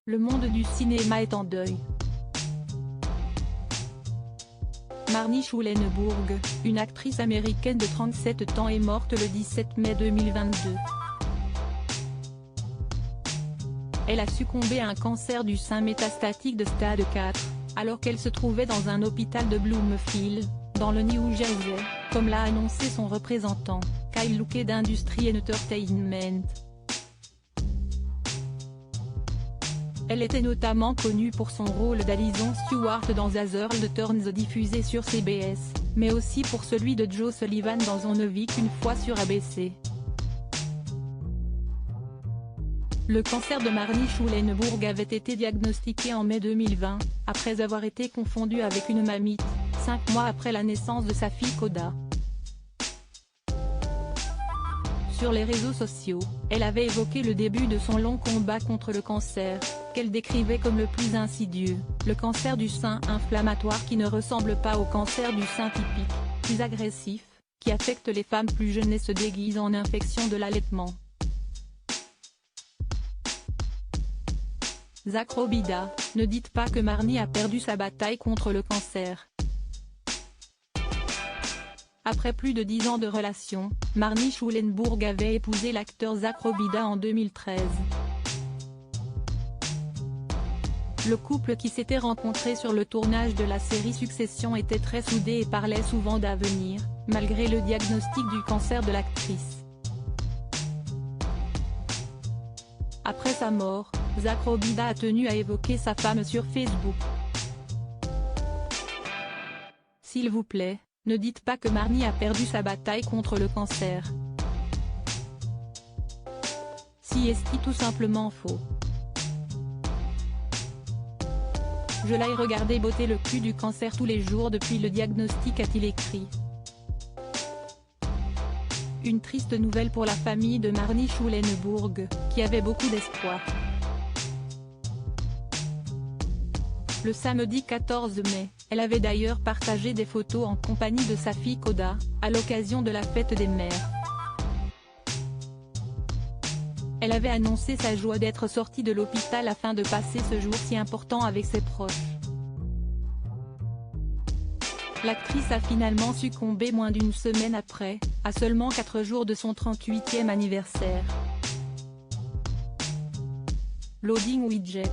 Le monde du cinéma est en deuil. Marnie Schulenburg, une actrice américaine de 37 ans est morte le 17 mai 2022. Elle a succombé à un cancer du sein métastatique de stade 4, alors qu'elle se trouvait dans un hôpital de Bloomfield, dans le New Jersey, comme l'a annoncé son représentant, Kyle Luke d'Industry Entertainment. Elle était notamment connue pour son rôle d'Alison Stewart dans As the World Turns diffusé sur CBS, mais aussi pour celui de Joe Sullivan dans On ne vit qu'une fois sur ABC. Le cancer de Marnie Schulenburg avait été diagnostiqué en mai 2020, après avoir été confondu avec une mamite, 5 mois après la naissance de sa fille Coda. Sur les réseaux sociaux, elle avait évoqué le début de son long combat contre le cancer, qu'elle décrivait comme le plus insidieux, le cancer du sein inflammatoire qui ne ressemble pas au cancer du sein typique, plus agressif, qui affecte les femmes plus jeunes et se déguise en infection de l'allaitement. Zach Robida, ne dites pas que Marnie a perdu sa bataille contre le cancer. Après plus de 10 ans de relation, Marnie Schulenburg avait épousé l'acteur Zach Robida en 2013. Le couple qui s'était rencontré sur le tournage de la série Succession était très soudé et parlait souvent d'avenir, malgré le diagnostic du cancer de l'actrice. Après sa mort, Zach Robida a tenu à évoquer sa femme sur Facebook. S'il vous plaît, ne dites pas que Marnie a perdu sa bataille contre le cancer. Si est-ce tout simplement faux. Je l'ai regardé botter le cul du cancer tous les jours depuis le diagnostic, a-t-il écrit. Une triste nouvelle pour la famille de Marnie Schulenburg, qui avait beaucoup d'espoir. Le samedi 14 mai, elle avait d'ailleurs partagé des photos en compagnie de sa fille Coda, à l'occasion de la fête des mères. Elle avait annoncé sa joie d'être sortie de l'hôpital afin de passer ce jour si important avec ses proches. L'actrice a finalement succombé moins d'une semaine après, à seulement 4 jours de son 38e anniversaire. Loading Widget.